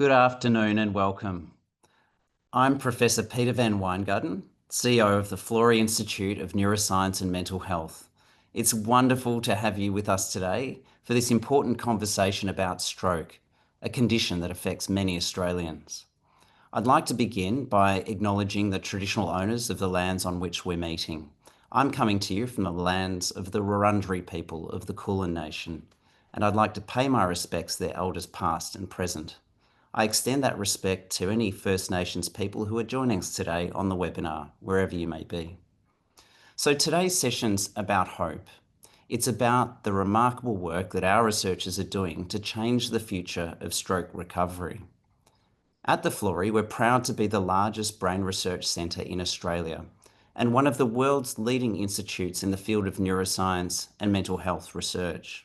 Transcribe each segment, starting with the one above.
Good afternoon and welcome. I'm Professor Peter van Wijngaarden, CEO of the Florey Institute of Neuroscience and Mental Health. It's wonderful to have you with us today for this important conversation about stroke, a condition that affects many Australians. I'd like to begin by acknowledging the traditional owners of the lands on which we're meeting. I'm coming to you from the lands of the Wurundjeri people of the Kulin Nation, and I'd like to pay my respects to their elders past and present. I extend that respect to any First Nations people who are joining us today on the webinar, wherever you may be. So today's session's about hope. It's about the remarkable work that our researchers are doing to change the future of stroke recovery. At the Florey, we're proud to be the largest brain research centre in Australia and one of the world's leading institutes in the field of neuroscience and mental health research.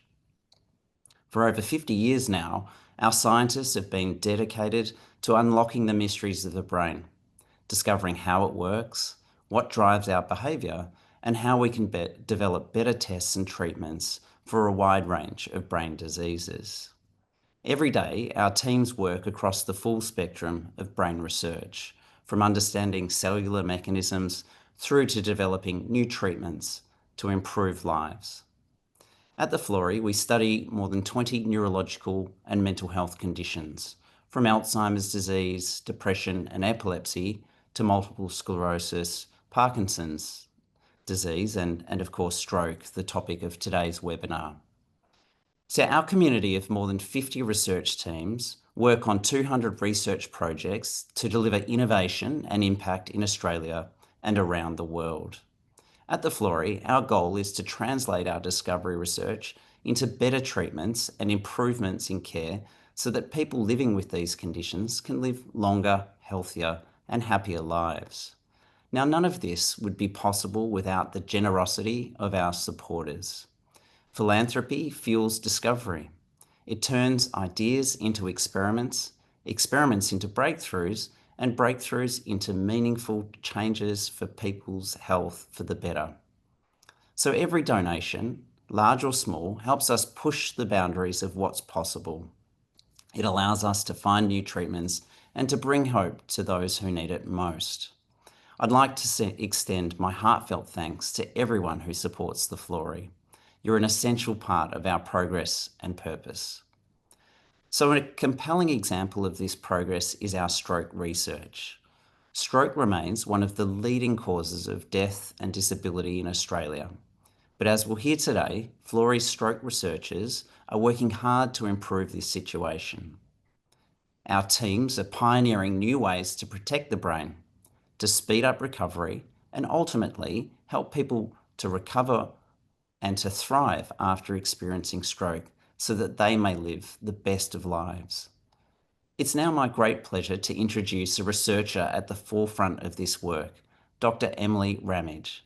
For over 50 years now, our scientists have been dedicated to unlocking the mysteries of the brain, discovering how it works, what drives our behaviour, and how we can develop better tests and treatments for a wide range of brain diseases. Every day, our teams work across the full spectrum of brain research, from understanding cellular mechanisms through to developing new treatments to improve lives. At the Florey, we study more than 20 neurological and mental health conditions, from Alzheimer's disease, depression and epilepsy, to multiple sclerosis, Parkinson's disease, and of course stroke, the topic of today's webinar. So our community of more than 50 research teams work on 200 research projects to deliver innovation and impact in Australia and around the world. At the Florey, our goal is to translate our discovery research into better treatments and improvements in care so that people living with these conditions can live longer, healthier and happier lives. Now, none of this would be possible without the generosity of our supporters. Philanthropy fuels discovery. It turns ideas into experiments, experiments into breakthroughs, and breakthroughs into meaningful changes for people's health for the better. So every donation, large or small, helps us push the boundaries of what's possible. It allows us to find new treatments and to bring hope to those who need it most. I'd like to extend my heartfelt thanks to everyone who supports the Florey. You're an essential part of our progress and purpose. So a compelling example of this progress is our stroke research. Stroke remains one of the leading causes of death and disability in Australia. But as we'll hear today, Florey's stroke researchers are working hard to improve this situation. Our teams are pioneering new ways to protect the brain, to speed up recovery, and ultimately help people to recover and to thrive after experiencing stroke so that they may live the best of lives. It's now my great pleasure to introduce a researcher at the forefront of this work, Dr. Emily Ramage.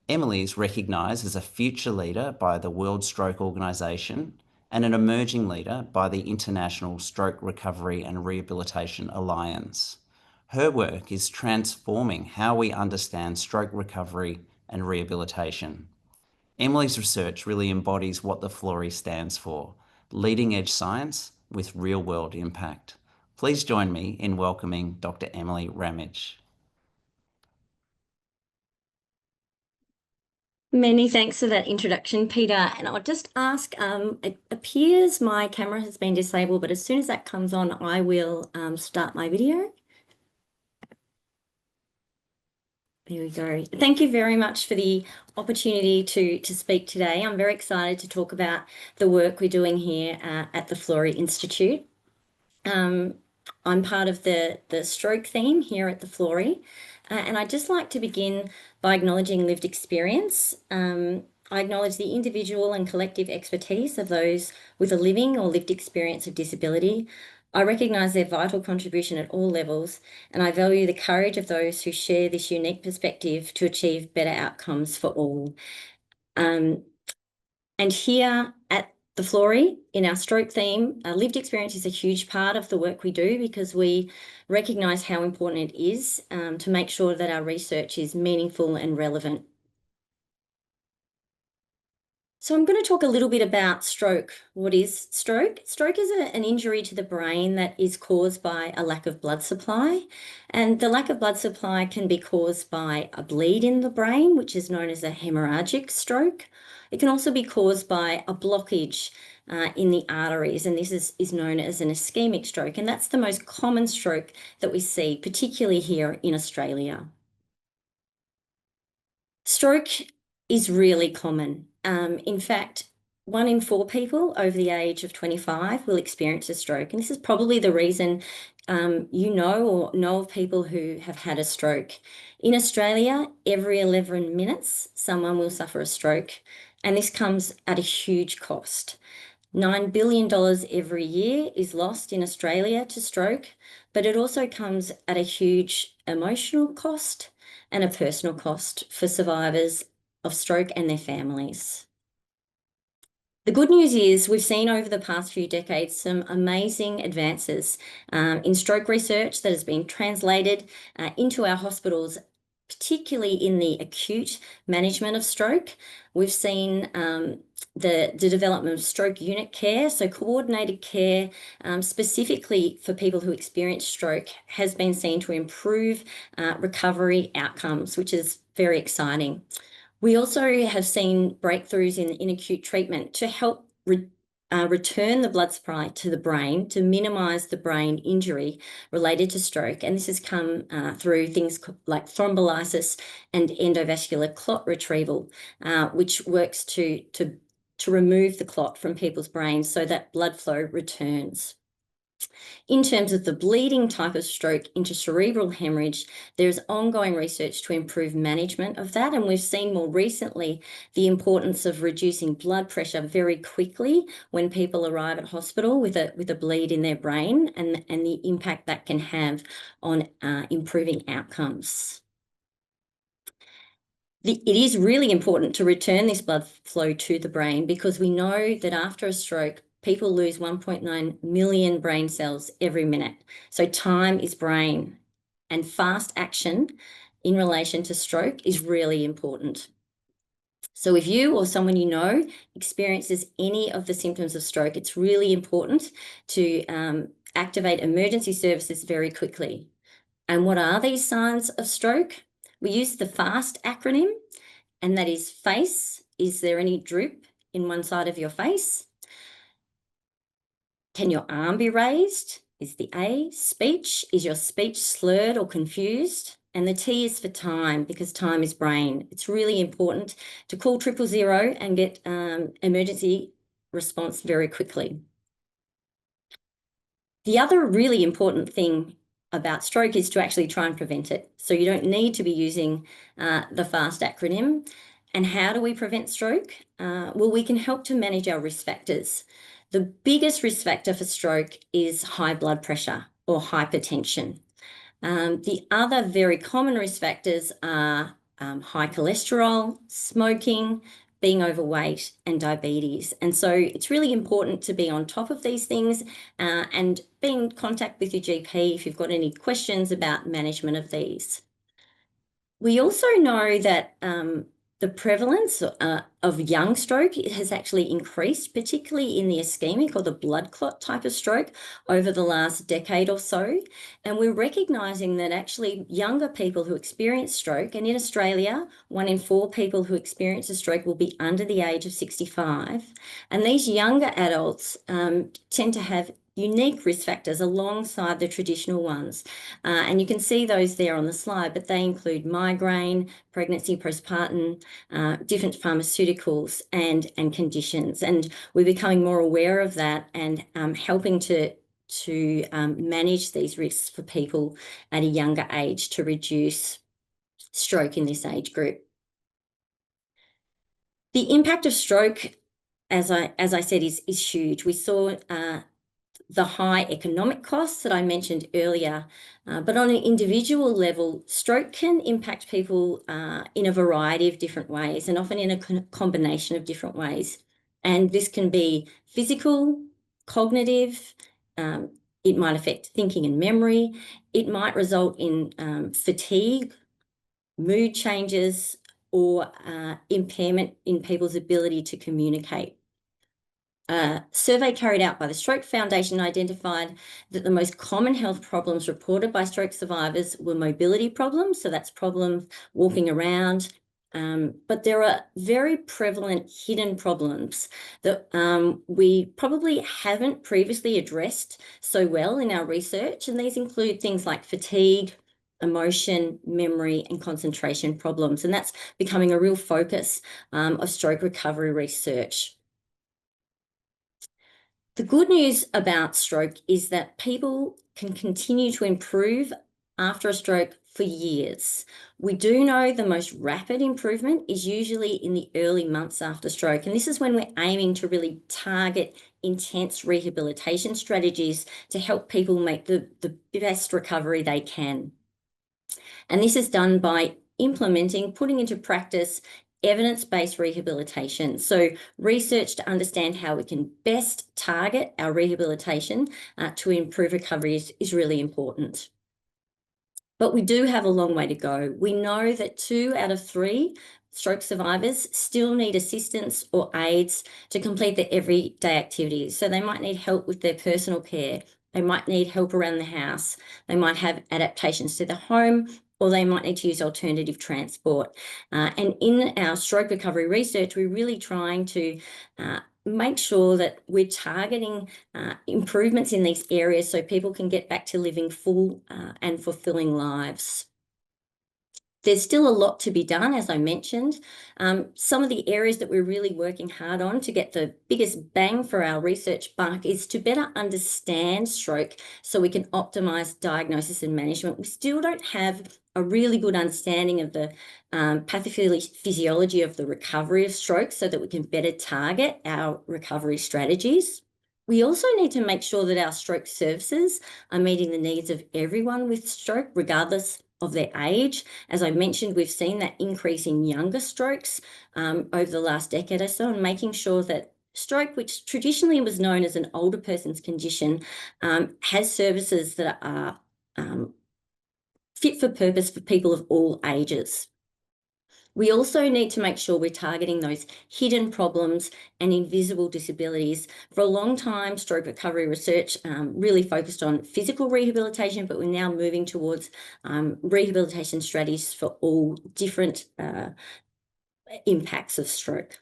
Emily is recognised as a future leader by the World Stroke Organisation and an emerging leader by the International Stroke Recovery and Rehabilitation Alliance. Her work is transforming how we understand stroke recovery and rehabilitation. Emily's research really embodies what the Florey stands for, leading-edge science with real-world impact. Please join me in welcoming Dr. Emily Ramage. Many thanks for that introduction, Peter. And I'll just ask, it appears my camera has been disabled, but as soon as that comes on, I will start my video. There we go. Thank you very much for the opportunity to speak today. I'm very excited to talk about the work we're doing here at the Florey Institute. I'm part of the stroke theme here at the Florey, and I'd just like to begin by acknowledging lived experience. I acknowledge the individual and collective expertise of those with a living or lived experience of disability. I recognise their vital contribution at all levels, and I value the courage of those who share this unique perspective to achieve better outcomes for all. And here at the Florey, in our stroke theme, lived experience is a huge part of the work we do because we recognise how important it is to make sure that our research is meaningful and relevant. So I'm going to talk a little bit about stroke. What is stroke? Stroke is an injury to the brain that is caused by a lack of blood supply. And the lack of blood supply can be caused by a bleed in the brain, which is known as a hemorrhagic stroke. It can also be caused by a blockage in the arteries, and this is known as an ischemic stroke. And that's the most common stroke that we see, particularly here in Australia. Stroke is really common. In fact, 1 in 4 people over the age of 25 will experience a stroke. And this is probably the reason you know or know of people who have had a stroke. In Australia, every 11 minutes, someone will suffer a stroke. And this comes at a huge cost. $9 billion every year is lost in Australia to stroke, but it also comes at a huge emotional cost and a personal cost for survivors of stroke and their families. The good news is we've seen over the past few decades some amazing advances in stroke research that has been translated into our hospitals, particularly in the acute management of stroke. We've seen the development of stroke unit care, so coordinated care specifically for people who experience stroke has been seen to improve recovery outcomes, which is very exciting. We also have seen breakthroughs in acute treatment to help return the blood supply to the brain to minimise the brain injury related to stroke. And this has come through things like thrombolysis and endovascular clot retrieval, which works to remove the clot from people's brains so that blood flow returns. In terms of the bleeding type of stroke into cerebral hemorrhage, there's ongoing research to improve management of that. And we've seen more recently the importance of reducing blood pressure very quickly when people arrive at hospital with a bleed in their brain and the impact that can have on improving outcomes. It is really important to return this blood flow to the brain because we know that after a stroke, people lose 1.9 million brain cells every minute. So time is brain, and fast action in relation to stroke is really important. So if you or someone you know experiences any of the symptoms of stroke, it's really important to activate emergency services very quickly. And what are these signs of stroke? We use the FAST acronym, and that is face. Is there any droop in one side of your face? Can your arm be raised? Is the A. Speech. Is your speech slurred or confused? And the T is for time, because time is brain. It's really important to call 000 and get emergency response very quickly. The other really important thing about stroke is to actually try and prevent it. So you don't need to be using the FAST acronym. And how do we prevent stroke? Well, we can help to manage our risk factors. The biggest risk factor for stroke is high blood pressure or hypertension. The other very common risk factors are high cholesterol, smoking, being overweight, and diabetes. And so it's really important to be on top of these things and be in contact with your GP if you've got any questions about management of these. We also know that the prevalence of young stroke has actually increased, particularly in the ischemic or the blood clot type of stroke over the last decade or so. And we're recognising that actually younger people who experience stroke, and in Australia, 1 in 4 people who experience a stroke will be under the age of 65. And these younger adults tend to have unique risk factors alongside the traditional ones. And you can see those there on the slide, but they include migraine, pregnancy, postpartum, different pharmaceuticals and conditions. And we're becoming more aware of that and helping to manage these risks for people at a younger age to reduce stroke in this age group. The impact of stroke, as I said, is huge. We saw the high economic costs that I mentioned earlier, but on an individual level, stroke can impact people in a variety of different ways and often in a combination of different ways. And this can be physical, cognitive, it might affect thinking and memory, it might result in fatigue, mood changes, or impairment in people's ability to communicate. A survey carried out by the Stroke Foundation identified that the most common health problems reported by stroke survivors were mobility problems, so that's problems walking around, but there are very prevalent hidden problems that we probably haven't previously addressed so well in our research, and these include things like fatigue, emotion, memory, and concentration problems, and that's becoming a real focus of stroke recovery research. The good news about stroke is that people can continue to improve after a stroke for years. We do know the most rapid improvement is usually in the early months after stroke, and this is when we're aiming to really target intense rehabilitation strategies to help people make the best recovery they can. And this is done by putting into practice evidence-based rehabilitation. So research to understand how we can best target our rehabilitation to improve recovery is really important. But we do have a long way to go. We know that 2 out of 3 stroke survivors still need assistance or aids to complete their everyday activities. So they might need help with their personal care. They might need help around the house. They might have adaptations to the home, or they might need to use alternative transport. And in our stroke recovery research, we're really trying to make sure that we're targeting improvements in these areas so people can get back to living full and fulfilling lives. There's still a lot to be done, as I mentioned. Some of the areas that we're really working hard on to get the biggest bang for our research buck is to better understand stroke so we can optimise diagnosis and management. We still don't have a really good understanding of the pathophysiology of the recovery of stroke so that we can better target our recovery strategies. We also need to make sure that our stroke services are meeting the needs of everyone with stroke, regardless of their age. As I mentioned, we've seen that increase in younger strokes over the last decade or so, and making sure that stroke, which traditionally was known as an older person's condition, has services that are fit for purpose for people of all ages. We also need to make sure we're targeting those hidden problems and invisible disabilities. For a long time, stroke recovery research really focused on physical rehabilitation, but we're now moving towards rehabilitation strategies for all different impacts of stroke.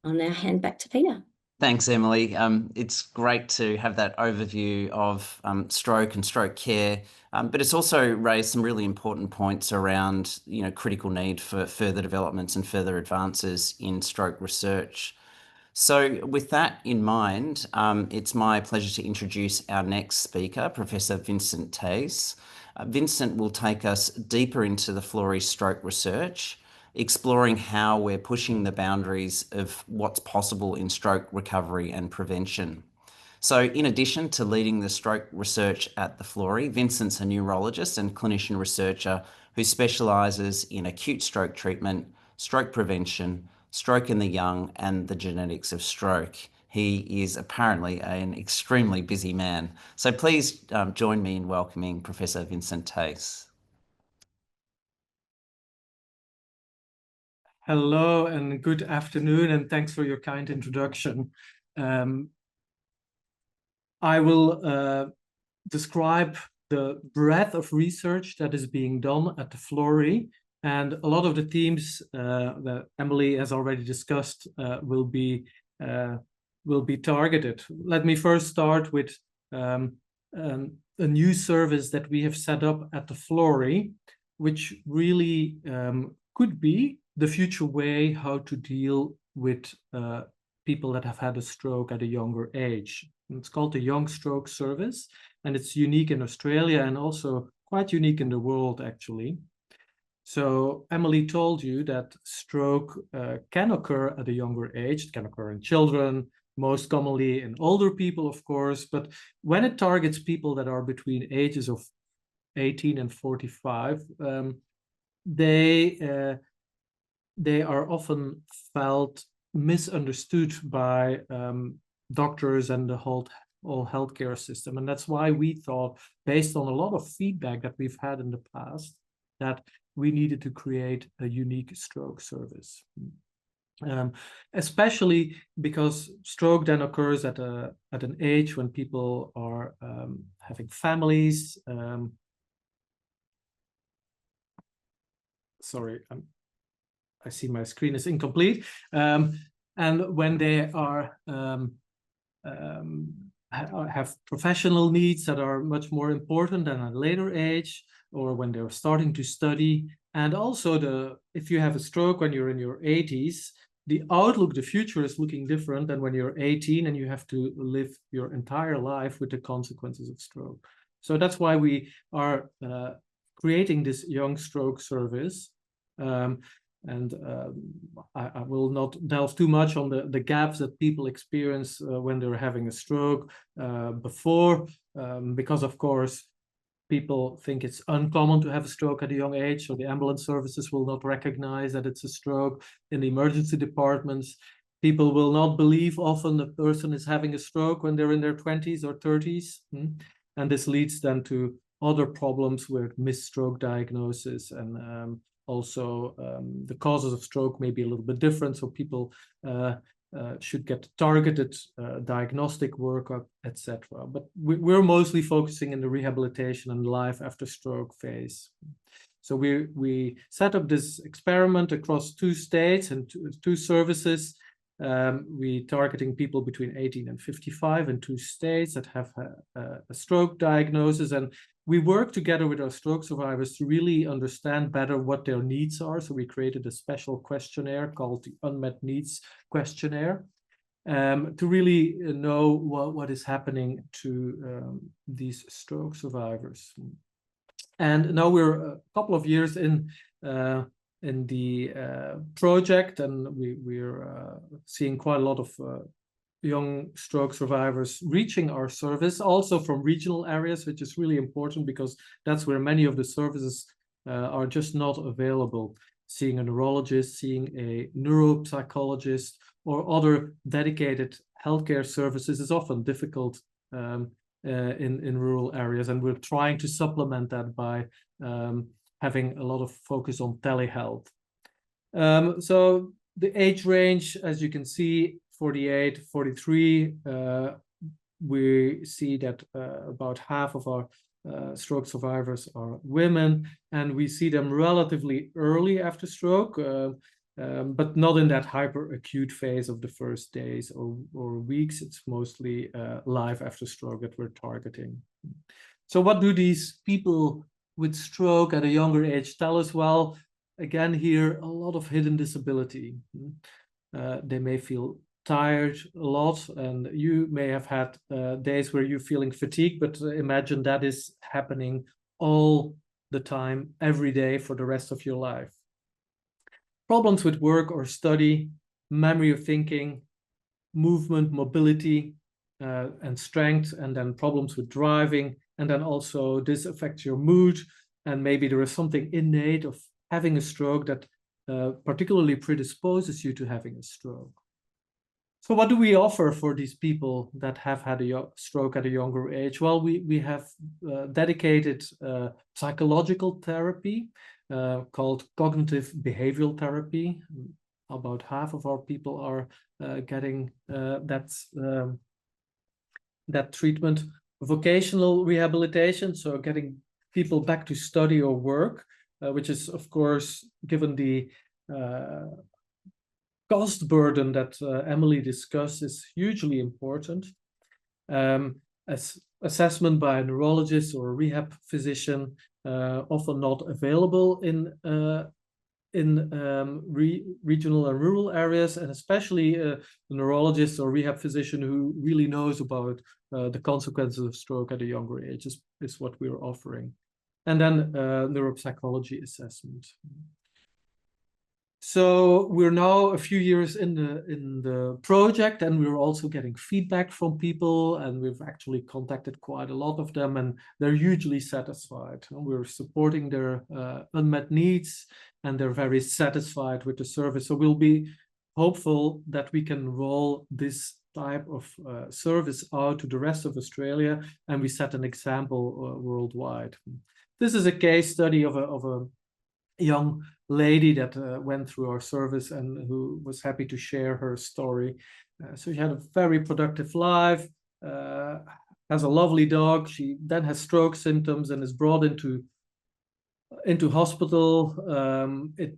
I'll now hand back to Peter. Thanks, Emily. It's great to have that overview of stroke and stroke care, but it's also raised some really important points around, critical need for further developments and further advances in stroke research. So with that in mind, it's my pleasure to introduce our next speaker, Professor Vincent Thijs. Vincent will take us deeper into the Florey stroke research, exploring how we're pushing the boundaries of what's possible in stroke recovery and prevention. So in addition to leading the stroke research at the Florey, Vincent's a neurologist and clinician researcher who specialises in acute stroke treatment, stroke prevention, stroke in the young, and the genetics of stroke. He is apparently an extremely busy man. So please join me in welcoming Professor Vincent Thijs. Hello and good afternoon, and thanks for your kind introduction. I will describe the breadth of research that is being done at the Florey, and a lot of the themes that Emily has already discussed will be targeted. Let me first start with a new service that we have set up at the Florey, which really could be the future way how to deal with people that have had a stroke at a younger age. It's called the Young Stroke Service, and it's unique in Australia and also quite unique in the world, actually. So Emily told you that stroke can occur at a younger age. It can occur in children, most commonly in older people, of course, but when it targets people that are between ages of 18 and 45, they are often felt misunderstood by doctors and the whole healthcare system. And that's why we thought, based on a lot of feedback that we've had in the past, that we needed to create a unique stroke service. Especially because stroke then occurs at an age when people are having families. Sorry, I see my screen is incomplete. And when they are have professional needs that are much more important than at a later age, or when they're starting to study. And also if you have a stroke when you're in your 80s, the outlook, the future is looking different than when you're 18 and you have to live your entire life with the consequences of stroke. So that's why we are creating this young stroke service. I will not delve too much on the gaps that people experience when they're having a stroke before, because of course, people think it's uncommon to have a stroke at a young age, so the ambulance services will not recognize that it's a stroke. In the emergency departments, people will not believe often the person is having a stroke when they're in their 20s or 30s. And this leads then to other problems with missed stroke diagnosis, and also the causes of stroke may be a little bit different, so people should get targeted diagnostic workup, etc. But we're mostly focusing in the rehabilitation and life after stroke phase. So we set up this experiment across 2 states and 2 services. We targeting people between 18 and 55 in 2 states that have a stroke diagnosis, and we work together with our stroke survivors to really understand better what their needs are. So we created a special questionnaire called the Unmet Needs Questionnaire to really know what is happening to these stroke survivors. And now we're a couple of years in the project, and we're seeing quite a lot of young stroke survivors reaching our service, also from regional areas, which is really important because that's where many of the services are just not available. Seeing a neurologist, seeing a neuropsychologist, or other dedicated healthcare services is often difficult in rural areas, and we're trying to supplement that by having a lot of focus on telehealth. So the age range, as you can see, 48, 43, we see that about half of our stroke survivors are women, and we see them relatively early after stroke, but not in that hyper acute phase of the first days or weeks. It's mostly life after stroke that we're targeting. So what do these people with stroke at a younger age tell us? Well, again, here, a lot of hidden disability. They may feel tired a lot, and you may have had days where you're feeling fatigued, but imagine that is happening all the time, every day for the rest of your life. Problems with work or study, memory of thinking, movement, mobility, and strength, and then problems with driving, and then also this affects your mood, and maybe there is something innate of having a stroke that particularly predisposes you to having a stroke. So what do we offer for these people that have had a stroke at a younger age? Well, we have dedicated psychological therapy called cognitive behavioral therapy. About half of our people are getting that treatment. Vocational rehabilitation, so getting people back to study or work, which is, of course, given the cost burden that Emily discussed, is hugely important. As assessment by a neurologist or a rehab physician, often not available in regional and rural areas, and especially a neurologist or rehab physician who really knows about the consequences of stroke at a younger age is what we're offering. And then neuropsychology assessment. So we're now a few years in the project, and we're also getting feedback from people, and we've actually contacted quite a lot of them, and they're hugely satisfied. We're supporting their unmet needs, and they're very satisfied with the service. So we'll be hopeful that we can roll this type of service out to the rest of Australia, and we set an example worldwide. This is a case study of a young lady that went through our service and who was happy to share her story. So she had a very productive life, has a lovely dog. She then has stroke symptoms and is brought into hospital. It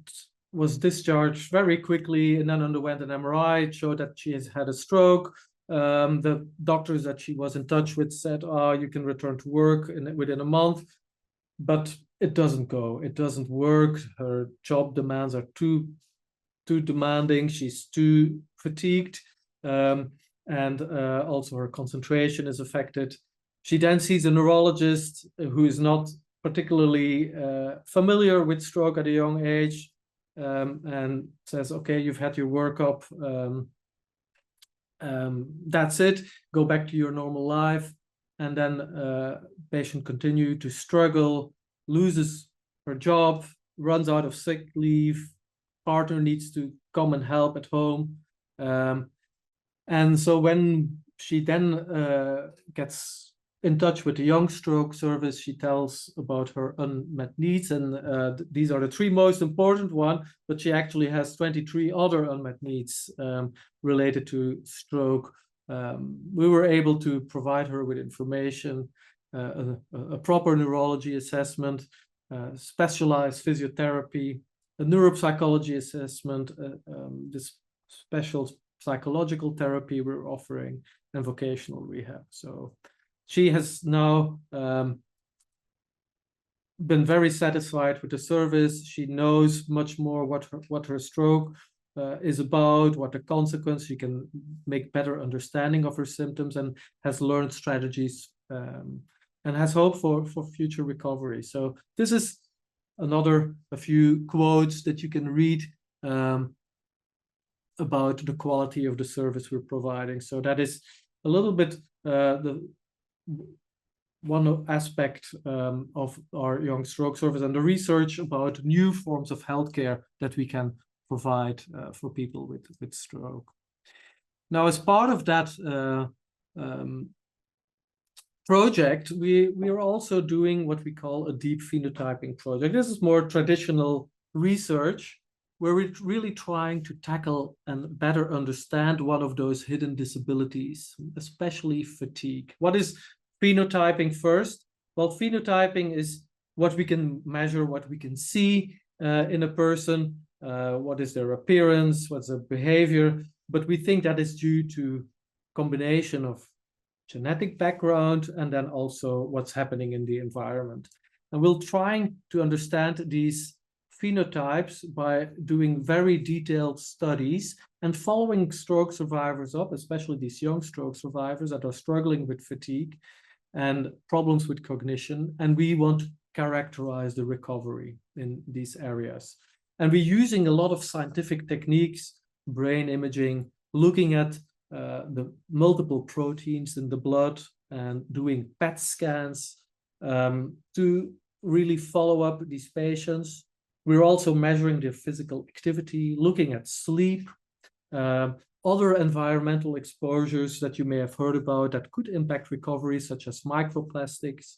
was discharged very quickly and then underwent an MRI. It showed that she has had a stroke. The doctors that she was in touch with said, you can return to work within a month, but it doesn't go. It doesn't work. Her job demands are too demanding. She's too fatigued, and also her concentration is affected. She then sees a neurologist who is not particularly familiar with stroke at a young age, and says, okay, you've had your workup. That's it. Go back to your normal life. And then patient continue to struggle, loses her job, runs out of sick leave, partner needs to come and help at home. And so when she then gets in touch with the Young Stroke Service, she tells about her unmet needs, and these are the 3 most important ones, but she actually has 23 other unmet needs related to stroke. We were able to provide her with information, a proper neurology assessment, specialized physiotherapy, a neuropsychology assessment, this special psychological therapy we're offering, and vocational rehab. So she has now been very satisfied with the service. She knows much more what her stroke is about, what the consequence. She can make better understanding of her symptoms and has learned strategies and has hope for future recovery. So this is a few quotes that you can read about the quality of the service we're providing. So that is a little bit the one aspect of our Young Stroke Service and the research about new forms of healthcare that we can provide for people with stroke. Now, as part of that project, we are also doing what we call a deep phenotyping project. This is more traditional research where we're really trying to tackle and better understand one of those hidden disabilities, especially fatigue. What is phenotyping first? Well, phenotyping is what we can measure, what we can see in a person, what is their appearance, what's their behavior, but we think that is due to combination of genetic background and then also what's happening in the environment. And we're trying to understand these phenotypes by doing very detailed studies and following stroke survivors up, especially these young stroke survivors that are struggling with fatigue and problems with cognition. And we want to characterize the recovery in these areas. And we're using a lot of scientific techniques, brain imaging, looking at the multiple proteins in the blood and doing PET scans to really follow up these patients. We're also measuring their physical activity, looking at sleep, other environmental exposures that you may have heard about that could impact recovery, such as microplastics.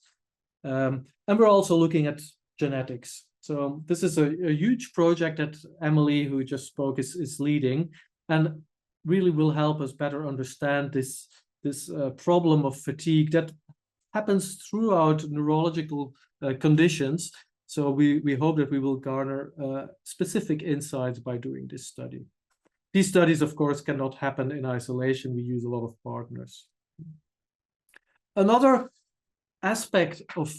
And we're also looking at genetics. So this is a huge project that Emily, who just spoke, is leading, and really will help us better understand this problem of fatigue that happens throughout neurological conditions. So we hope that we will garner specific insights by doing this study. These studies, of course, cannot happen in isolation. We use a lot of partners. Another aspect of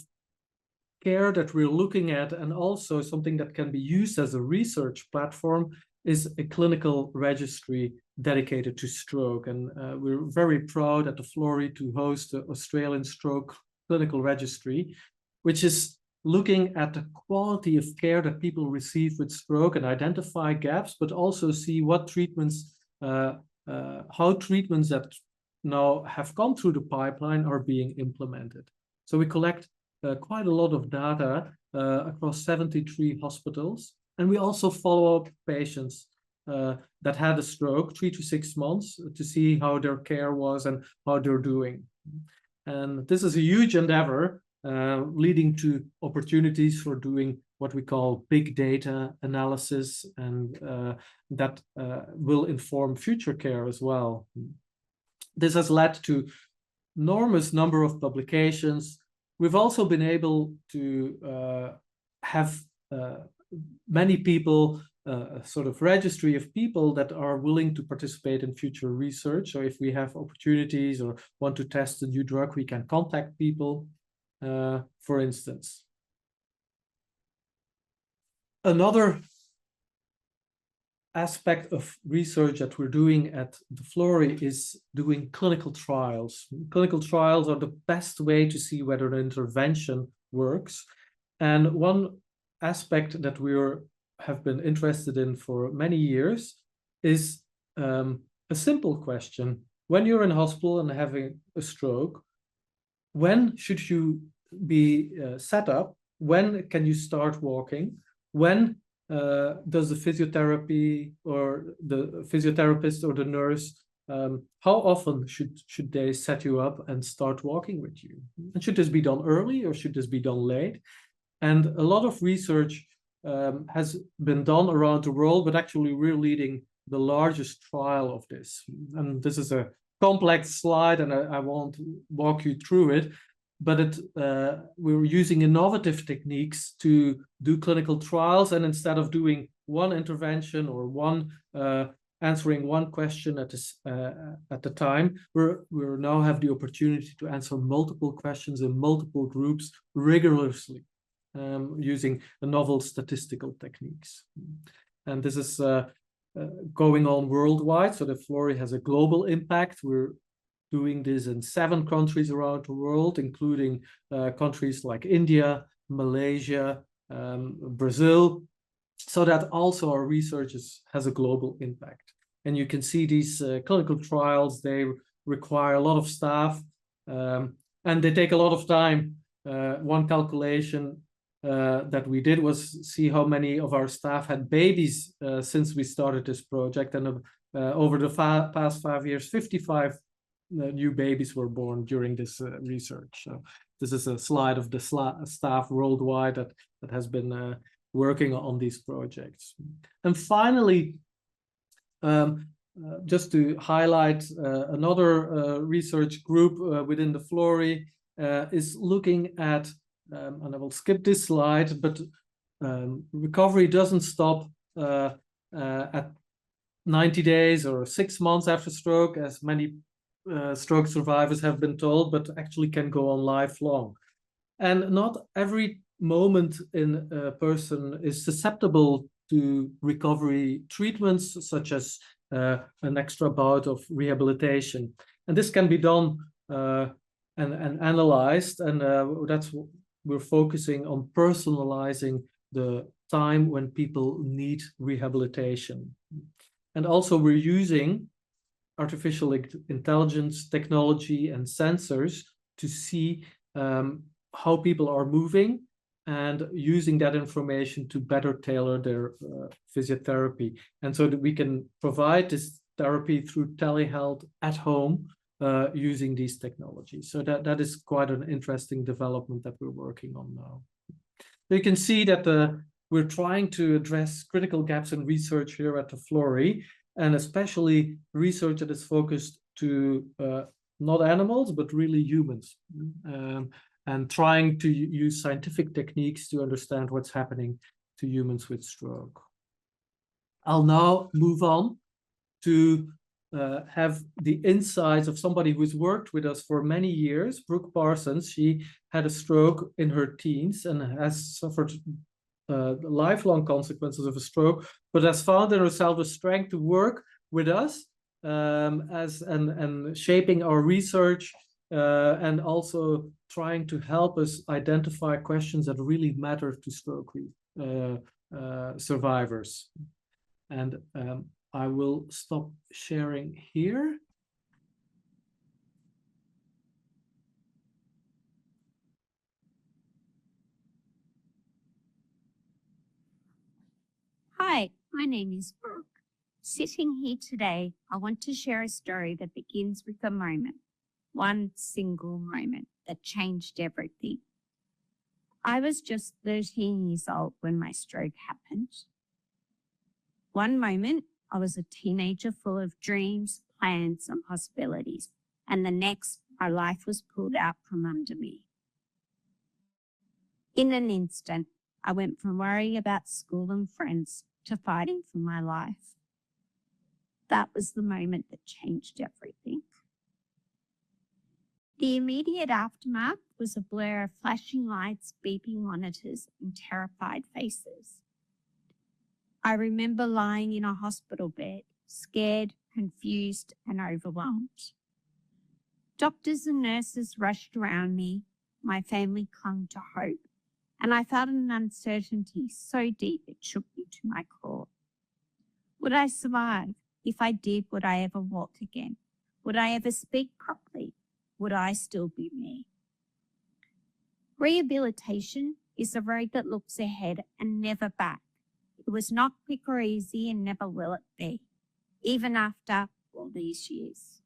care that we're looking at, and also something that can be used as a research platform, is a clinical registry dedicated to stroke. And we're very proud at the Florey to host the Australian Stroke Clinical Registry, which is looking at the quality of care that people receive with stroke and identify gaps, but also see what treatments, how treatments that now have gone through the pipeline are being implemented. So we collect quite a lot of data across 73 hospitals. And we also follow up patients that had a stroke 3 to 6 months to see how their care was and how they're doing. And this is a huge endeavor leading to opportunities for doing what we call big data analysis, and that will inform future care as well. This has led to enormous number of publications. We've also been able to have many people, a sort of registry of people that are willing to participate in future research. So if we have opportunities or want to test a new drug, we can contact people, for instance. Another aspect of research that we're doing at the Florey is doing clinical trials. Clinical trials are the best way to see whether an intervention works. And one aspect that we have been interested in for many years is a simple question. When you're in hospital and having a stroke, when should you be set up? When can you start walking? When does the physiotherapy or the physiotherapist or the nurse, how often should they set you up and start walking with you? And should this be done early or should this be done late? And a lot of research has been done around the world, but actually we're leading the largest trial of this. And this is a complex slide and I won't walk you through it, but we're using innovative techniques to do clinical trials, and instead of doing one intervention or answering one question at the time, we now have the opportunity to answer multiple questions in multiple groups rigorously, using novel statistical techniques. And this is going on worldwide, so the Florey has a global impact. We're doing this in 7 countries around the world, including countries like India, Malaysia, Brazil, so that also our research has a global impact. And you can see these clinical trials, they require a lot of staff, and they take a lot of time. One calculation that we did was see how many of our staff had babies since we started this project, and over the past 5 years, 55 new babies were born during this research. So this is a slide of the staff worldwide that has been working on these projects. And finally, just to highlight another research group within the Florey is looking at, and I will skip this slide, but recovery doesn't stop at 90 days or 6 months after stroke, as many stroke survivors have been told, but actually can go on lifelong. And not every moment in a person is susceptible to recovery treatments, such as an extra bout of rehabilitation. And this can be done and analyzed, and that's what we're focusing on, personalizing the time when people need rehabilitation. And also we're using artificial intelligence technology and sensors to see how people are moving, and using that information to better tailor their physiotherapy. And so that we can provide this therapy through telehealth at home using these technologies. So that is quite an interesting development that we're working on now. You can see that we're trying to address critical gaps in research here at the Florey, and especially research that is focused to not animals, but really humans, and trying to use scientific techniques to understand what's happening to humans with stroke. I'll now move on to have the insights of somebody who's worked with us for many years, Brooke Parsons. She had a stroke in her teens and has suffered lifelong consequences of a stroke, but has found in herself the strength to work with us and shaping our research, and also trying to help us identify questions that really matter to stroke survivors. And I will stop sharing here. Hi, my name is Brooke. Sitting here today, I want to share a story that begins with a moment, one single moment that changed everything. I was just 13 years old when my stroke happened. One moment, I was a teenager full of dreams, plans, and possibilities, and the next, my life was pulled out from under me. In an instant, I went from worrying about school and friends to fighting for my life. That was the moment that changed everything. The immediate aftermath was a blur of flashing lights, beeping monitors, and terrified faces. I remember lying in a hospital bed, scared, confused, and overwhelmed. Doctors and nurses rushed around me. My family clung to hope, and I felt an uncertainty so deep it shook me to my core. Would I survive? If I did, would I ever walk again? Would I ever speak properly? Would I still be me? Rehabilitation is a road that looks ahead and never back. It was not quick or easy and never will it be, even after all these years.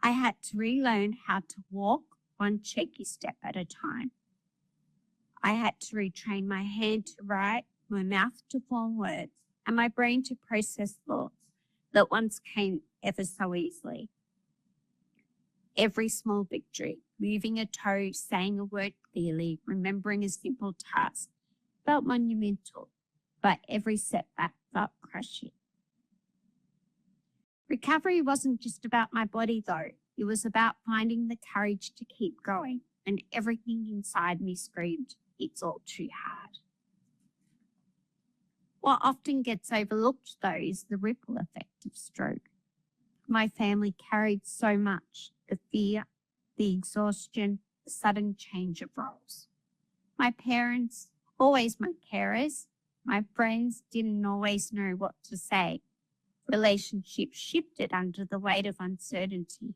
I had to relearn how to walk one shaky step at a time. I had to retrain my hand to write, my mouth to form words, and my brain to process thoughts that once came ever so easily. Every small victory, moving a toe, saying a word clearly, remembering a simple task, felt monumental, but every setback felt crushing. Recovery wasn't just about my body though. It was about finding the courage to keep going, and everything inside me screamed, it's all too hard. What often gets overlooked though is the ripple effect of stroke. My family carried so much, the fear, the exhaustion, the sudden change of roles. My parents, always my carers, my friends didn't always know what to say. Relationships shifted under the weight of uncertainty.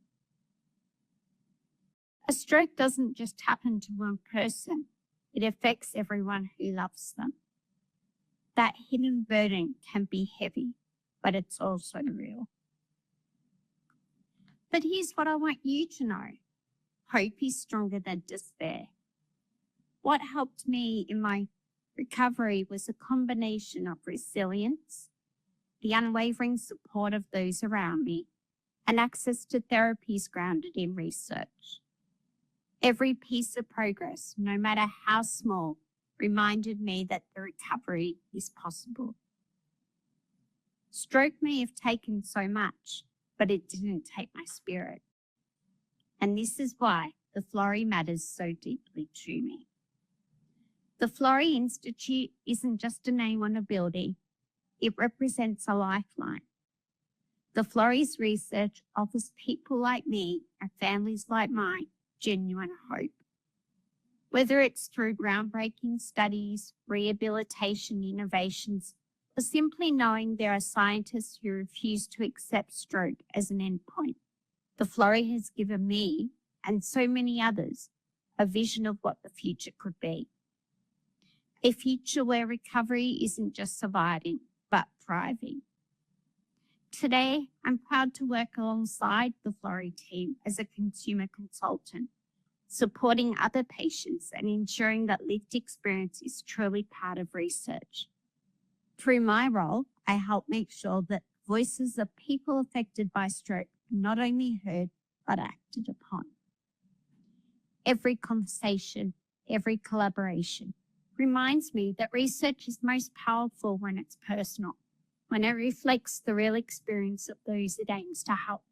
A stroke doesn't just happen to one person. It affects everyone who loves them. That hidden burden can be heavy, but it's also real. But here's what I want you to know. Hope is stronger than despair. What helped me in my recovery was a combination of resilience, the unwavering support of those around me, and access to therapies grounded in research. Every piece of progress, no matter how small, reminded me that the recovery is possible. Stroke may have taken so much, but it didn't take my spirit. And this is why the Florey matters so deeply to me. The Florey Institute isn't just a name on a building. It represents a lifeline. The Florey's research offers people like me and families like mine genuine hope. Whether it's through groundbreaking studies, rehabilitation innovations, or simply knowing there are scientists who refuse to accept stroke as an endpoint, the Florey has given me, and so many others, a vision of what the future could be. A future where recovery isn't just surviving, but thriving. Today, I'm proud to work alongside the Florey team as a consumer consultant, supporting other patients and ensuring that lived experience is truly part of research. Through my role, I help make sure that voices of people affected by stroke are not only heard, but acted upon. Every conversation, every collaboration reminds me that research is most powerful when it's personal, when it reflects the real experience of those it aims to help.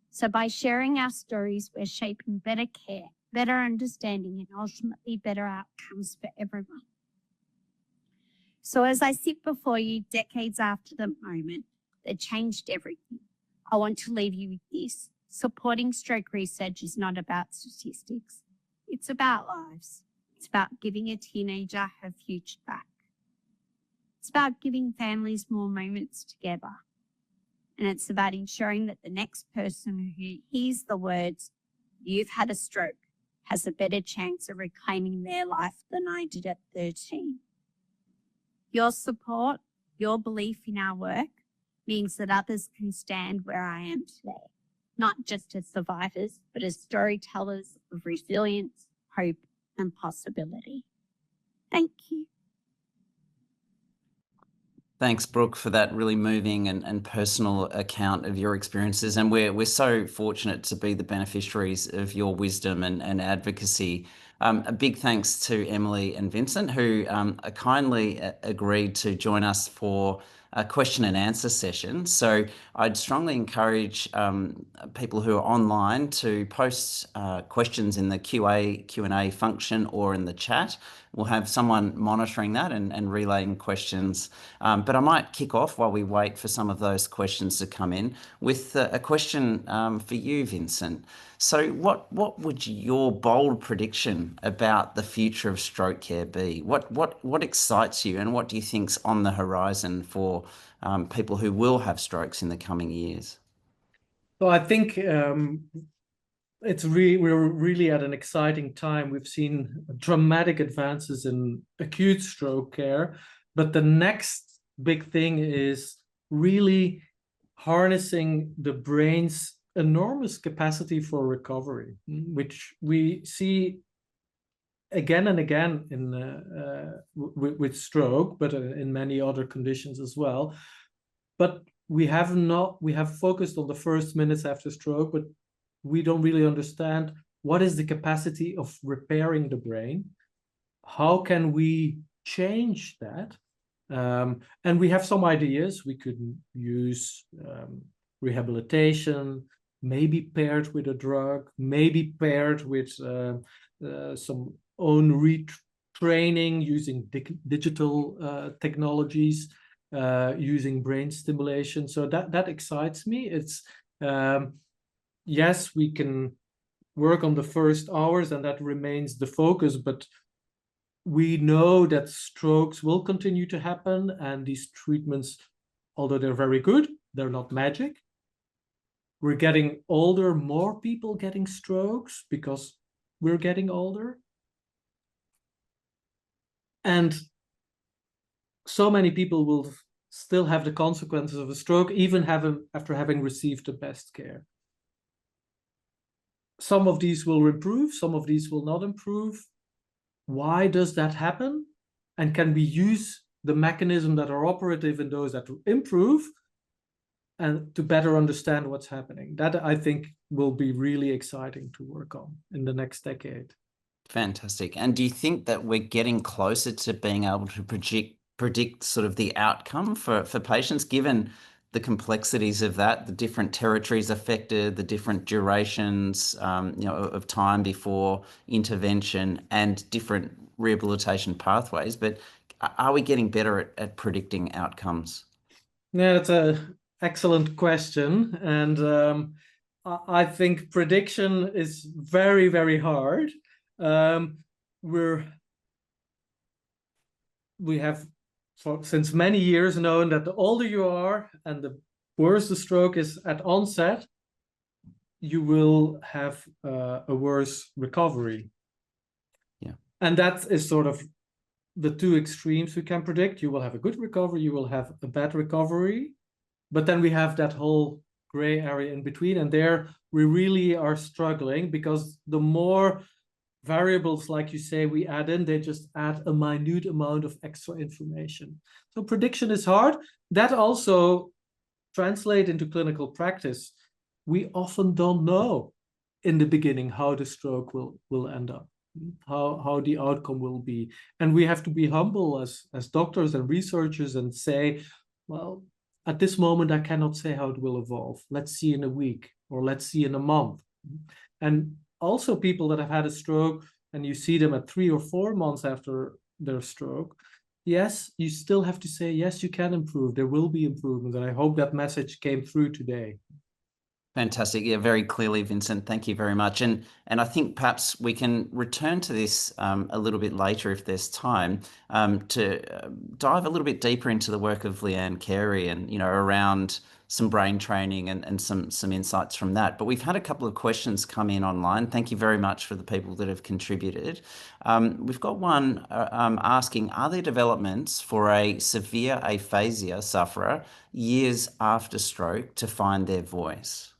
So by sharing our stories, we're shaping better care, better understanding, and ultimately better outcomes for everyone. So as I sit before you decades after the moment that changed everything, I want to leave you with this. Supporting stroke research is not about statistics. It's about lives. It's about giving a teenager her future back. It's about giving families more moments together. And it's about ensuring that the next person who hears the words, "You've had a stroke," has a better chance of reclaiming their life than I did at 13. Your support, your belief in our work means that others can stand where I am today, not just as survivors, but as storytellers of resilience, hope, and possibility. Thank you. Thanks, Brooke, for that really moving and personal account of your experiences. And we're so fortunate to be the beneficiaries of your wisdom and advocacy. A big thanks to Emily and Vincent, who kindly agreed to join us for a question and answer session. So I'd strongly encourage people who are online to post questions in the Q&A function or in the chat. We'll have someone monitoring that and relaying questions. But I might kick off while we wait for some of those questions to come in with a question for you, Vincent. So what would your bold prediction about the future of stroke care be? What excites you, and what do you think's on the horizon for people who will have strokes in the coming years? So I think we're really at an exciting time. We've seen dramatic advances in acute stroke care, but the next big thing is really harnessing the brain's enormous capacity for recovery, which we see again and again in with stroke, but in many other conditions as well. But we have focused on the first minutes after stroke, but we don't really understand what is the capacity of repairing the brain. How can we change that? And we have some ideas. We could use rehabilitation, maybe paired with a drug, maybe paired with some own retraining using digital technologies, using brain stimulation. So that excites me. It's yes, we can work on the first hours, and that remains the focus, but we know that strokes will continue to happen, and these treatments, although they're very good, they're not magic. We're getting older, more people getting strokes because we're getting older. And so many people will still have the consequences of a stroke, even after having received the best care. Some of these will improve, some of these will not improve. Why does that happen? And can we use the mechanisms that are operative in those that improve and to better understand what's happening? That, I think, will be really exciting to work on in the next decade. Fantastic. And do you think that we're getting closer to being able to predict sort of the outcome for patients, given the complexities of that, the different territories affected, the different durations, of time before intervention, and different rehabilitation pathways? But are we getting better at predicting outcomes? Yeah, that's an excellent question. And I think prediction is very, very hard. We have since many years known that the older you are and the worse the stroke is at onset, you will have a worse recovery. Yeah. And that is sort of the two extremes we can predict. You will have a good recovery, you will have a bad recovery, but then we have that whole gray area in between, and there we really are struggling, because the more variables, like you say, we add in, they just add a minute amount of extra information. So prediction is hard. That also translates into clinical practice. We often don't know in the beginning how the stroke will end up, how the outcome will be. And we have to be humble as doctors and researchers and say, well, at this moment, I cannot say how it will evolve. Let's see in a week, or let's see in a month. And also people that have had a stroke, and you see them at 3 or 4 months after their stroke, yes, you still have to say, yes, you can improve. There will be improvements. And I hope that message came through today. Fantastic. Yeah, very clearly, Vincent. Thank you very much. And I think perhaps we can return to this a little bit later if there's time, to dive a little bit deeper into the work of Leanne Carey and, around some brain training and some insights from that. But we've had a couple of questions come in online. Thank you very much for the people that have contributed. We've got one asking, are there developments for a severe aphasia sufferer years after stroke to find their voice?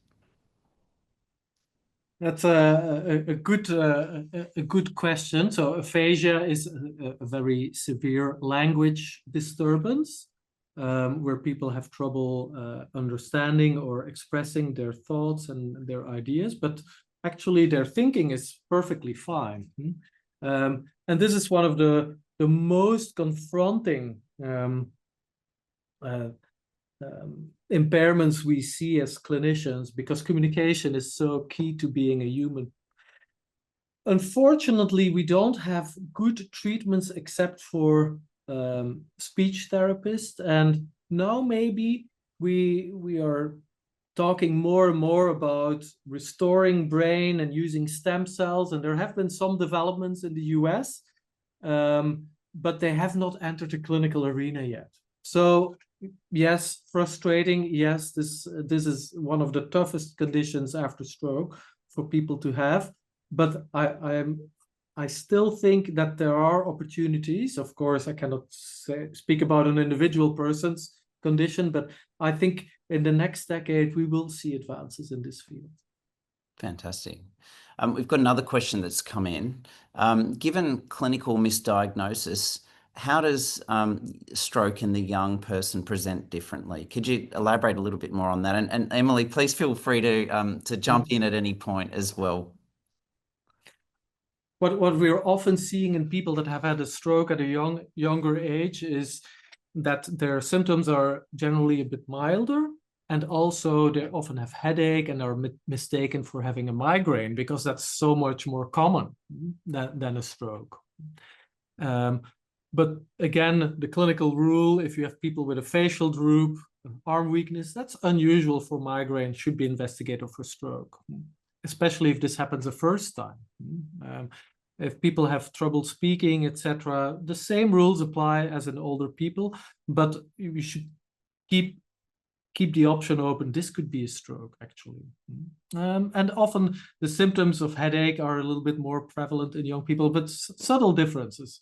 That's a good question. So aphasia is a very severe language disturbance where people have trouble understanding or expressing their thoughts and their ideas, but actually their thinking is perfectly fine. And this is one of the most confronting impairments we see as clinicians, because communication is so key to being a human. Unfortunately, we don't have good treatments except for speech therapists, and now maybe we are talking more and more about restoring brain and using stem cells, and there have been some developments in the US, but they have not entered the clinical arena yet. So yes, frustrating. Yes, this is one of the toughest conditions after stroke for people to have. But I still think that there are opportunities. Of course, I cannot speak about an individual person's condition, but I think in the next decade we will see advances in this field. Fantastic. We've got another question that's come in. Given clinical misdiagnosis, how does stroke in the young person present differently? Could you elaborate a little bit more on that? And Emily, please feel free to jump in at any point as well. What we're often seeing in people that have had a stroke at a younger age is that their symptoms are generally a bit milder, and also they often have headache and are mistaken for having a migraine, because that's so much more common than a stroke. But again, the clinical rule, if you have people with a facial droop, arm weakness, that's unusual for migraine, should be investigated for stroke, especially if this happens the first time. If people have trouble speaking, etc., the same rules apply as in older people, but we should keep the option open. This could be a stroke, actually. And often the symptoms of headache are a little bit more prevalent in young people, but subtle differences.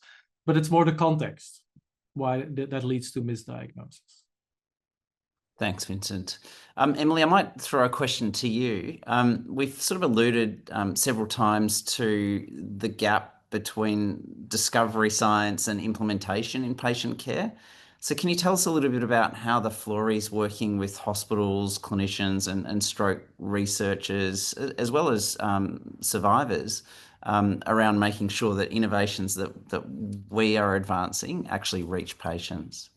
But it's more the context why that leads to misdiagnosis. Thanks, Vincent. Emily, I might throw a question to you. We've sort of alluded several times to the gap between discovery science and implementation in patient care. So can you tell us a little bit about how the Florey is working with hospitals, clinicians and stroke researchers, as well as survivors, around making sure that innovations that we are advancing actually reach patients?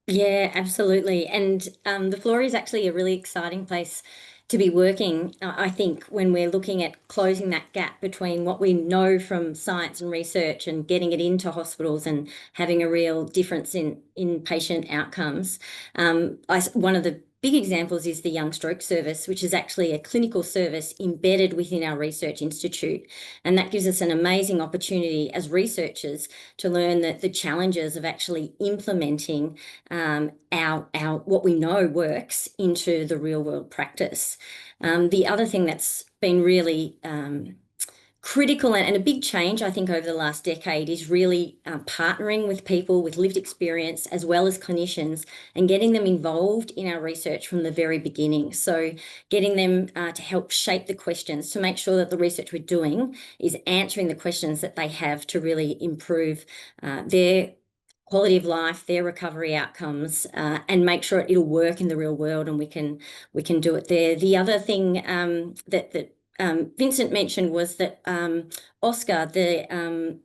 Yeah, absolutely. And the Florey is actually a really exciting place to be working, I think, when we're looking at closing that gap between what we know from science and research and getting it into hospitals and having a real difference in patient outcomes. One of the big examples is the Young Stroke Service, which is actually a clinical service embedded within our research institute. And that gives us an amazing opportunity as researchers to learn the challenges of actually implementing our what we know works into the real world practice. The other thing that's been really critical and a big change, I think, over the last decade is really partnering with people with lived experience as well as clinicians and getting them involved in our research from the very beginning. So getting them to help shape the questions to make sure that the research we're doing is answering the questions that they have to really improve their quality of life, their recovery outcomes, and make sure it'll work in the real world and we can do it there. The other thing that Vincent mentioned was that Oscar, the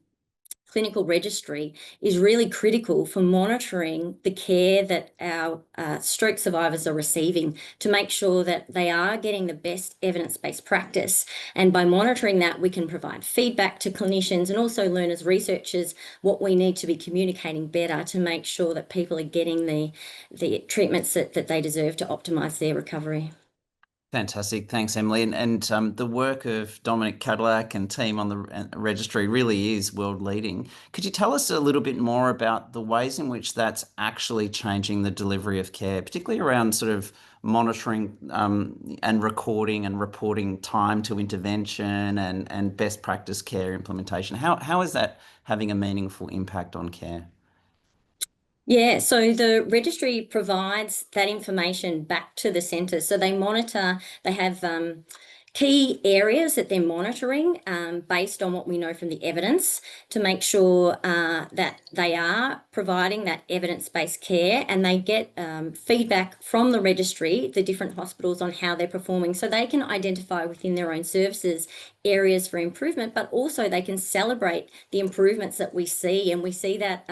clinical registry, is really critical for monitoring the care that our stroke survivors are receiving to make sure that they are getting the best evidence-based practice. And by monitoring that, we can provide feedback to clinicians and also learn as researchers what we need to be communicating better to make sure that people are getting the treatments that they deserve to optimize their recovery. Fantastic. Thanks, Emily. And the work of Dominic Cadillac and team on the registry really is world leading. Could you tell us a little bit more about the ways in which that's actually changing the delivery of care, particularly around sort of monitoring and recording and reporting time to intervention and best practice care implementation? How is that having a meaningful impact on care? Yeah, so the registry provides that information back to the centre. So they monitor, they have key areas that they're monitoring based on what we know from the evidence to make sure that they are providing that evidence-based care, and they get feedback from the registry, the different hospitals, on how they're performing, so they can identify within their own services areas for improvement, but also they can celebrate the improvements that we see. And we see that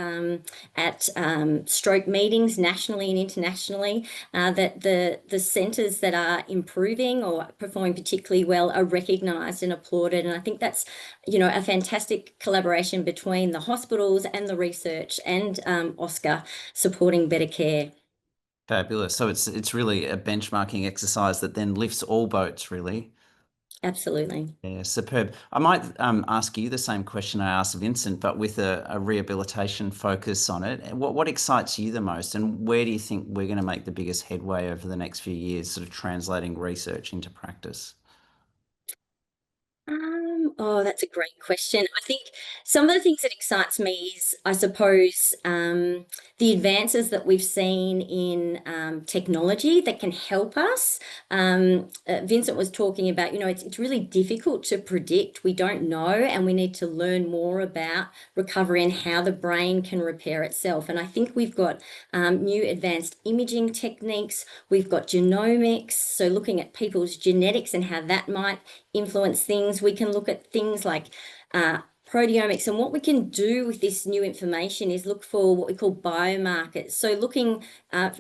at stroke meetings nationally and internationally, that the centres that are improving or performing particularly well are recognised and applauded. And I think that's, you know, a fantastic collaboration between the hospitals and the research and Oscar supporting better care. Fabulous. So it's really a benchmarking exercise that then lifts all boats, really. Absolutely. Yeah, superb. I might ask you the same question I asked Vincent, but with a rehabilitation focus on it. What excites you the most, and where do you think we're going to make the biggest headway over the next few years, sort of translating research into practice? Oh, that's a great question. I think some of the things that excites me is, I suppose, the advances that we've seen in technology that can help us. Vincent was talking about, you know, it's really difficult to predict. We don't know, and we need to learn more about recovery and how the brain can repair itself. And I think we've got new advanced imaging techniques. We've got genomics, so looking at people's genetics and how that might influence things. We can look at things like proteomics, and what we can do with this new information is look for what we call biomarkers. So looking,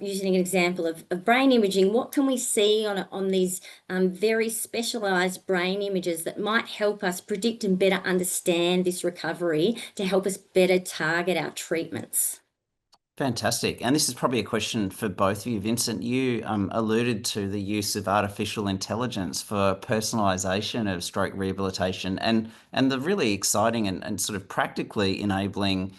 using an example of brain imaging, what can we see on these very specialised brain images that might help us predict and better understand this recovery to help us better target our treatments. Fantastic. And this is probably a question for both of you. Vincent, you alluded to the use of artificial intelligence for personalisation of stroke rehabilitation, and the really exciting and sort of practically enabling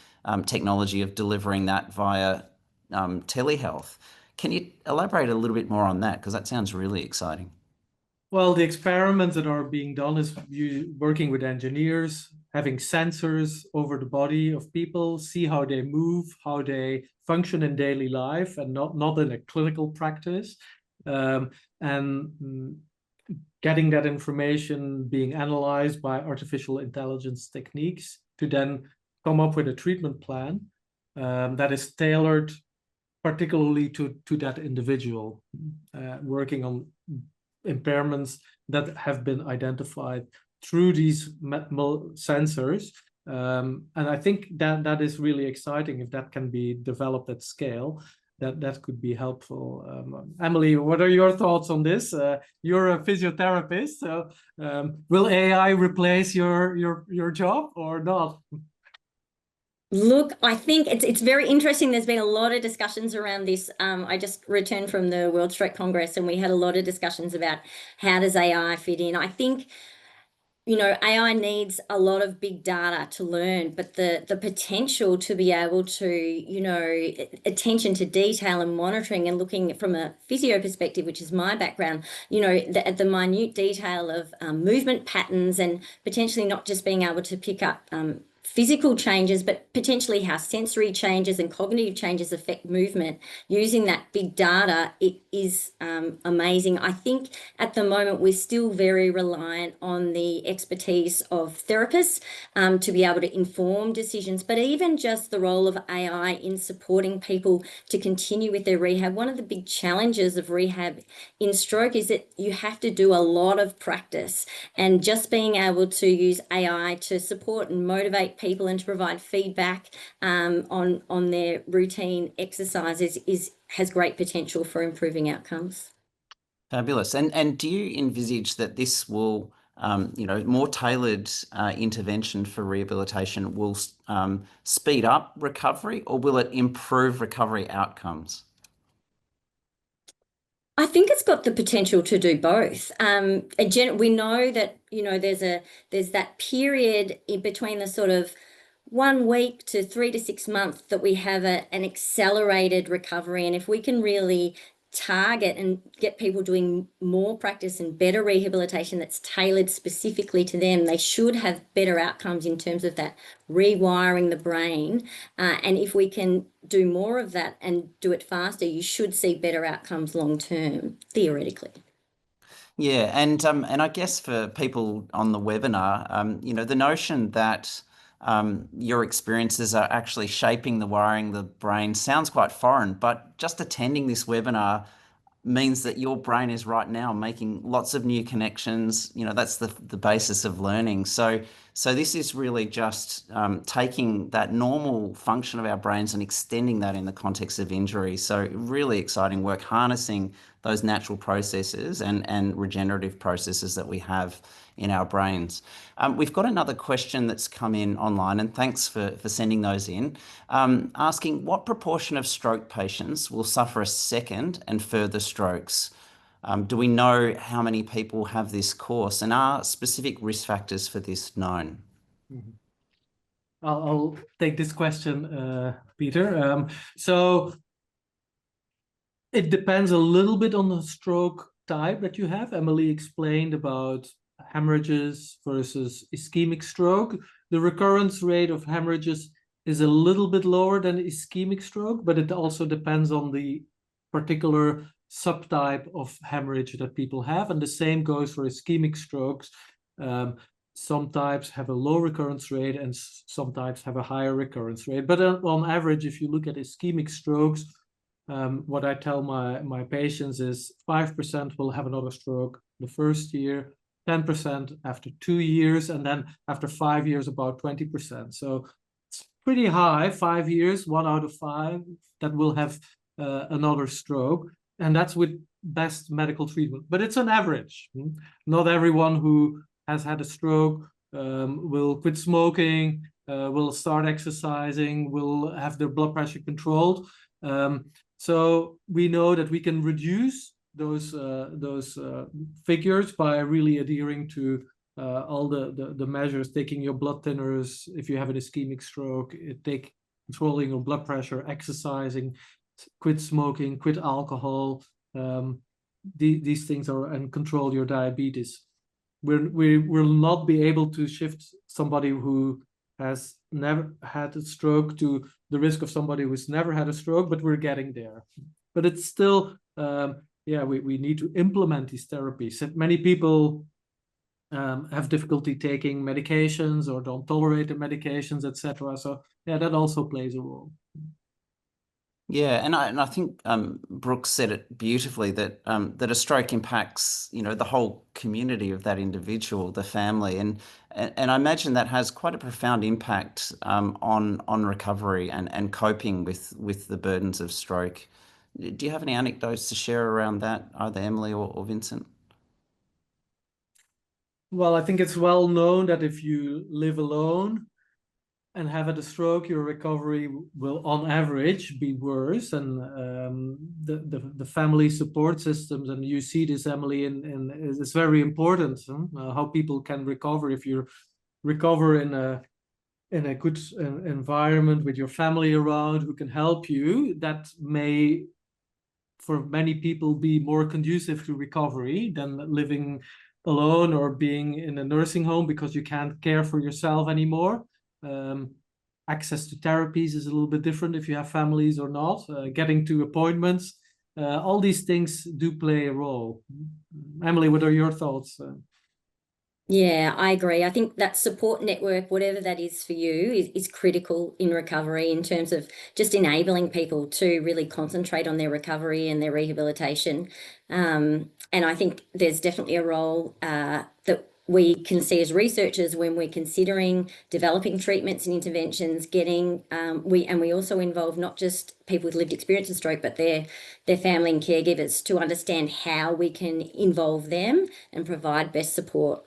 technology of delivering that via telehealth. Can you elaborate a little bit more on that? Because that sounds really exciting. Well, the experiments that are being done is you working with engineers, having sensors over the body of people, see how they move, how they function in daily life, and not in a clinical practice, and getting that information being analyzed by artificial intelligence techniques to then come up with a treatment plan that is tailored particularly to that individual, working on impairments that have been identified through these sensors. And I think that is really exciting if that can be developed at scale. That could be helpful. Emily, what are your thoughts on this? You're a physiotherapist, so will AI replace your job or not? Look, I think it's very interesting. There's been a lot of discussions around this. I just returned from the World Stroke Congress, and we had a lot of discussions about how does AI fit in. I think, you know, AI needs a lot of big data to learn, but the potential to be able to, you know, attention to detail and monitoring and looking from a physio perspective, which is my background, you know, the minute detail of movement patterns, and potentially not just being able to pick up physical changes, but potentially how sensory changes and cognitive changes affect movement. Using that big data, it is amazing. I think at the moment we're still very reliant on the expertise of therapists to be able to inform decisions, but even just the role of AI in supporting people to continue with their rehab. One of the big challenges of rehab in stroke is that you have to do a lot of practice, and just being able to use AI to support and motivate people and to provide feedback on their routine exercises has great potential for improving outcomes. Fabulous. And do you envisage that this will, you know, more tailored intervention for rehabilitation will speed up recovery, or will it improve recovery outcomes? I think it's got the potential to do both. We know that, you know, there's that period in between the sort of 1 week to 3 to 6 months that we have an accelerated recovery. And if we can really target and get people doing more practice and better rehabilitation that's tailored specifically to them, they should have better outcomes in terms of that rewiring the brain. And if we can do more of that and do it faster, you should see better outcomes long term, theoretically. Yeah, and I guess for people on the webinar, the notion that your experiences are actually shaping the wiring of the brain sounds quite foreign, but just attending this webinar means that your brain is right now making lots of new connections. That's the basis of learning. So this is really just taking that normal function of our brains and extending that in the context of injury. So really exciting work harnessing those natural processes and regenerative processes that we have in our brains. We've got another question that's come in online, and thanks for sending those in, asking what proportion of stroke patients will suffer a second and further strokes? Do we know how many people have this course, and are specific risk factors for this known? I'll take this question, Peter. So it depends a little bit on the stroke type that you have. Emily explained about hemorrhages versus ischemic stroke. The recurrence rate of hemorrhages is a little bit lower than ischemic stroke, but it also depends on the particular subtype of hemorrhage that people have. And the same goes for ischemic strokes. Some types have a low recurrence rate and some types have a higher recurrence rate. But on average, if you look at ischemic strokes, what I tell my patients is 5% will have another stroke the first year, 10% after 2 years, and then after 5 years, about 20%. So it's pretty high, 5 years, 1 out of 5 that will have another stroke. And that's with best medical treatment. But it's an average. Not everyone who has had a stroke will quit smoking, will start exercising, will have their blood pressure controlled. So we know that we can reduce those figures by really adhering to all the measures, taking your blood thinners if you have an ischemic stroke, controlling your blood pressure, exercising, quit smoking, quit alcohol. These things are, and control your diabetes. We will not be able to shift somebody who has never had a stroke to the risk of somebody who's never had a stroke, but we're getting there. But it's still, we need to implement these therapies. Many people have difficulty taking medications or don't tolerate the medications, etc. So yeah, that also plays a role. Yeah, and I think Brooke said it beautifully that that a stroke impacts the whole community of that individual, the family, and I imagine that has quite a profound impact on recovery and coping with the burdens of stroke. Do you have any anecdotes to share around that, either Emily or Vincent? Well, I think it's well known that if you live alone and have had a stroke, your recovery will, on average, be worse. And the family support systems, and you see this, Emily, and it's very important how people can recover. If you recover in a good environment with your family around who can help you, that may, for many people, be more conducive to recovery than living alone or being in a nursing home because you can't care for yourself anymore. Access to therapies is a little bit different if you have families or not. Getting to appointments, all these things do play a role. Emily, what are your thoughts? Yeah, I agree. I think that support network, whatever that is for you, is critical in recovery in terms of just enabling people to really concentrate on their recovery and their rehabilitation. And I think there's definitely a role that we can see as researchers when we're considering developing treatments and interventions, we also involve not just people with lived experience of stroke, but their family and caregivers to understand how we can involve them and provide best support.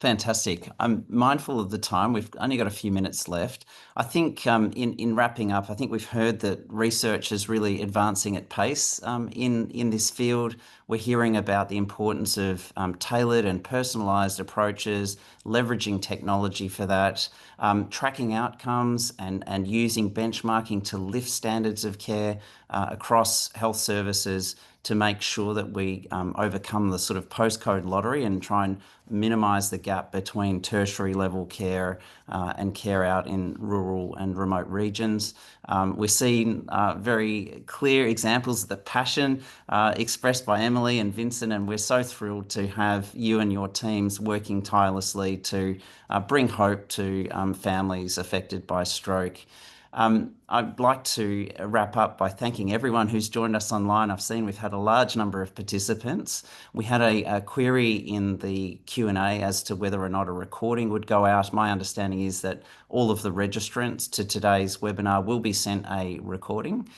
Fantastic. I'm mindful of the time. We've only got a few minutes left. I think in wrapping up, I think we've heard that research is really advancing at pace in this field. We're hearing about the importance of tailored and personalised approaches, leveraging technology for that, tracking outcomes and using benchmarking to lift standards of care across health services to make sure that we overcome the sort of postcode lottery and try and minimise the gap between tertiary level care and care out in rural and remote regions. We're seeing very clear examples of the passion expressed by Emily and Vincent, and we're so thrilled to have you and your teams working tirelessly to bring hope to families affected by stroke. I'd like to wrap up by thanking everyone who's joined us online. I've seen we've had a large number of participants. We had a query in the Q&A as to whether or not a recording would go out. My understanding is that all of the registrants to today's webinar will be sent a recording.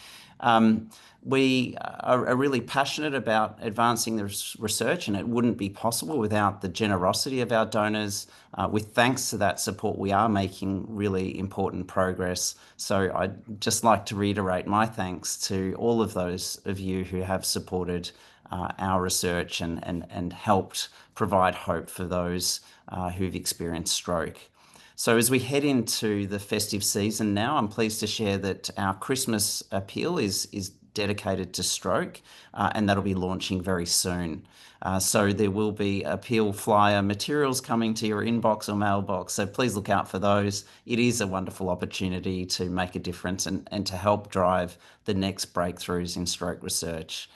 We are really passionate about advancing the research, and it wouldn't be possible without the generosity of our donors. With thanks to that support, we are making really important progress. So I'd just like to reiterate my thanks to all of those of you who have supported our research and helped provide hope for those who've experienced stroke. So as we head into the festive season now, I'm pleased to share that our Christmas appeal is dedicated to stroke, and that'll be launching very soon. So there will be appeal flyer materials coming to your inbox or mailbox, so please look out for those. It is a wonderful opportunity to make a difference and to help drive the next breakthroughs in stroke research.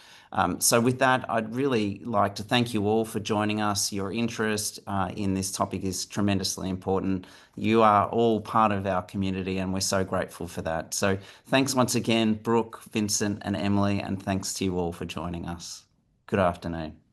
So with that, I'd really like to thank you all for joining us. Your interest in this topic is tremendously important. You are all part of our community, and we're so grateful for that. So thanks once again, Brooke, Vincent, and Emily, and thanks to you all for joining us. Good afternoon.